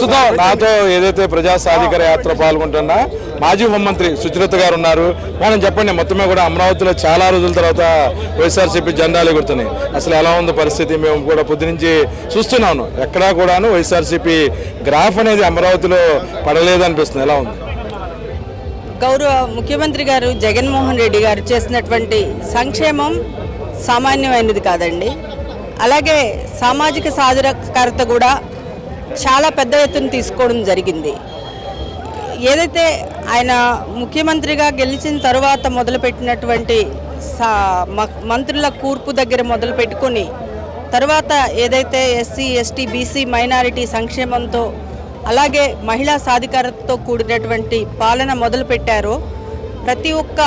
ప్రస్తుతం నాతో ఏదైతే ప్రజా సాధికార యాత్ర పాల్గొంటున్నా మాజీ హోంమంత్రి సుచరిత గారు ఉన్నారు. మనం చెప్పండి, మొత్తమే కూడా అమరావతిలో చాలా రోజుల తర్వాత వైఎస్ఆర్సీపీ జెండాలు ఎగురుతున్నాయి. అసలు ఎలా ఉంది పరిస్థితి? మేము కూడా పొద్దునుంచి చూస్తున్నాను, ఎక్కడా కూడాను వైఎస్ఆర్సీపీ గ్రాఫ్ అనేది అమరావతిలో పడలేదనిపిస్తుంది. ఎలా ఉంది? గౌరవ ముఖ్యమంత్రి గారు జగన్మోహన్ రెడ్డి గారు చేసినటువంటి సంక్షేమం సామాన్యమైనది కాదండి. అలాగే సామాజిక సాధికారత కూడా చాలా పెద్ద ఎత్తున తీసుకోవడం జరిగింది. ఏదైతే ఆయన ముఖ్యమంత్రిగా గెలిచిన తర్వాత మొదలుపెట్టినటువంటి మంత్రుల కూర్పు దగ్గర మొదలు పెట్టుకొని తర్వాత ఏదైతే ఎస్సీ ఎస్టీ బీసీ మైనారిటీ సంక్షేమంతో అలాగే మహిళా సాధికారతతో కూడినటువంటి పాలన మొదలుపెట్టారో ప్రతి ఒక్క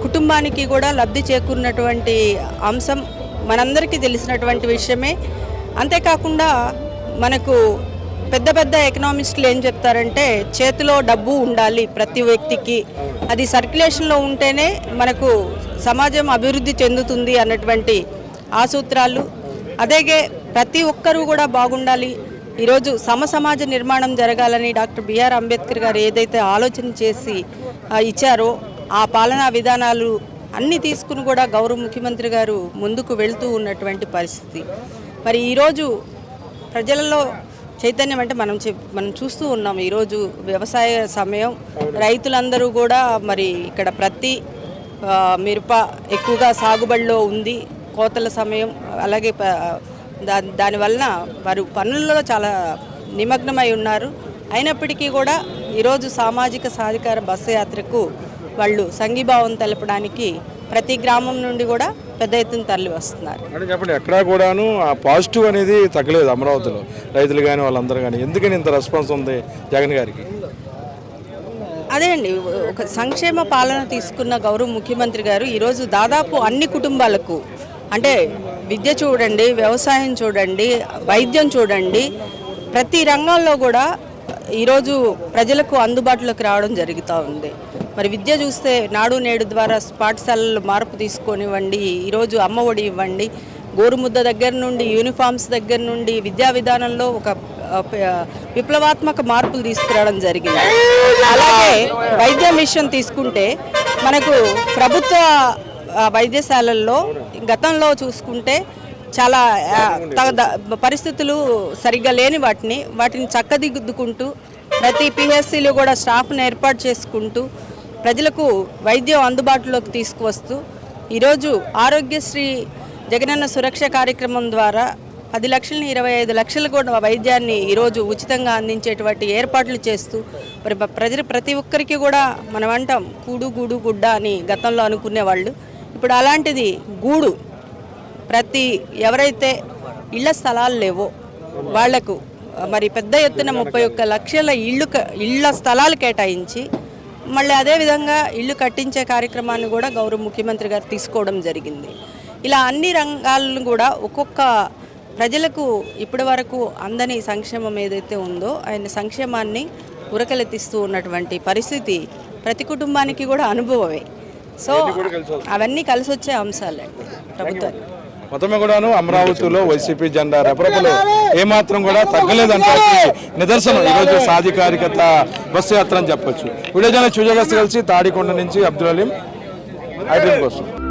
కుటుంబానికి కూడా లబ్ధి చేకూరినటువంటి అంశం మనందరికీ తెలిసినటువంటి విషయమే. అంతేకాకుండా మనకు పెద్ద పెద్ద ఎకనామిస్టులు ఏం చెప్తారంటే చేతిలో డబ్బు ఉండాలి ప్రతి వ్యక్తికి, అది సర్క్యులేషన్లో ఉంటేనే మనకు సమాజం అభివృద్ధి చెందుతుంది అన్నటువంటి ఆసూత్రాలు. అలాగే ప్రతి ఒక్కరూ కూడా బాగుండాలి, ఈరోజు సమాజ నిర్మాణం జరగాలని డాక్టర్ బిఆర్ అంబేద్కర్ గారు ఏదైతే ఆలోచన చేసి ఇచ్చారో ఆ పాలనా విధానాలు అన్నీ తీసుకుని కూడా గౌరవ ముఖ్యమంత్రి గారు ముందుకు వెళ్తూ ఉన్నటువంటి పరిస్థితి. మరి ఈరోజు ప్రజలలో చైతన్యం అంటే మనం చూస్తూ ఉన్నాం. ఈరోజు వ్యవసాయ సమయం, రైతులందరూ కూడా మరి ఇక్కడ ప్రతి మిరప ఎక్కువగా సాగుబడిలో ఉంది, కోతల సమయం. అలాగే దానివలన వారు పనుల్లో చాలా నిమగ్నమై ఉన్నారు. అయినప్పటికీ కూడా ఈరోజు సామాజిక సాధికార బస్సు యాత్రకు వాళ్ళు సంఘీభావం తెలపడానికి ప్రతి గ్రామం నుండి కూడా పెద్ద ఎత్తున తరలి వస్తున్నారు. అంటే చెప్పండి, ఎక్కడా కూడాను ఆ పాజిటివ్ అనేది తగ్గలేదు అమరావతిలో, రైతులు కానీ వాళ్ళందరూ కానీ. ఎందుకని ఇంత రెస్పాన్స్ ఉంది జగన్ గారికి? అదే అండి, ఒక సంక్షేమ పాలన తీసుకున్న గౌరవ ముఖ్యమంత్రి గారు ఈరోజు దాదాపు అన్ని కుటుంబాలకు, అంటే విద్య చూడండి, వ్యవసాయం చూడండి, వైద్యం చూడండి, ప్రతి రంగాల్లో కూడా ఈరోజు ప్రజలకు అందుబాటులోకి రావడం జరుగుతూ ఉంది. మరి విద్య చూస్తే నాడు నేడు ద్వారా పాఠశాలల్లో మార్పు తీసుకొనివ్వండి, ఈరోజు అమ్మఒడి ఇవ్వండి, గోరుముద్ద దగ్గర నుండి యూనిఫామ్స్ దగ్గర నుండి విద్యా విధానంలో ఒక విప్లవాత్మక మార్పులు తీసుకురావడం జరిగింది. అలాగే వైద్యం విషయం తీసుకుంటే మనకు ప్రభుత్వ వైద్యశాలల్లో గతంలో చూసుకుంటే చాలా పరిస్థితులు సరిగ్గా లేని వాటిని చక్కదిద్దుకుంటూ ప్రతి పిహెచ్సిలో కూడా స్టాఫ్ను ఏర్పాటు చేసుకుంటూ ప్రజలకు వైద్యం అందుబాటులోకి తీసుకువస్తూ ఈరోజు ఆరోగ్యశ్రీ జగనన్న సురక్ష కార్యక్రమం ద్వారా 10 లక్షలని 25 లక్షలు కూడా వైద్యాన్ని ఈరోజు ఉచితంగా అందించేటువంటి ఏర్పాట్లు చేస్తూ మరి ప్రతి ఒక్కరికి కూడా మనం అంటాం కూడు గూడు గుడ్డ అని గతంలో అనుకునేవాళ్ళు. ఇప్పుడు అలాంటిది గూడు, ఎవరైతే ఇళ్ల స్థలాలు లేవో వాళ్లకు మరి పెద్ద ఎత్తున 31 లక్షల ఇళ్ల స్థలాలు కేటాయించి మళ్ళీ అదేవిధంగా ఇల్లు కట్టించే కార్యక్రమాన్ని కూడా గౌరవ ముఖ్యమంత్రి గారు తీసుకోవడం జరిగింది. ఇలా అన్ని రంగాలను కూడా ఒక్కొక్క ప్రజలకు ఇప్పటి వరకు అందని సంక్షేమం ఏదైతే ఉందో ఆయన సంక్షేమాన్ని ఉరకలెత్తిస్తూ ఉన్నటువంటి పరిస్థితి ప్రతి కుటుంబానికి కూడా అనుభవమే. సో అవన్నీ కలిసి వచ్చే అంశాలండి ప్రభుత్వానికి. మొత్తమే కూడాను అమరావతిలో వైసీపీ జెండా రెపరెపలు ఏమాత్రం కూడా తగ్గలేదంటే నిదర్శనం ఈరోజు సాధికారికత బస్సు యాత్ర అని చెప్పొచ్చు. వీడియో జర్నలిస్ట్ విజయ్ కలిసి తాడికొండ నుంచి అబ్దుల్ అలీం, ఐడ్రీమ్ కోసం.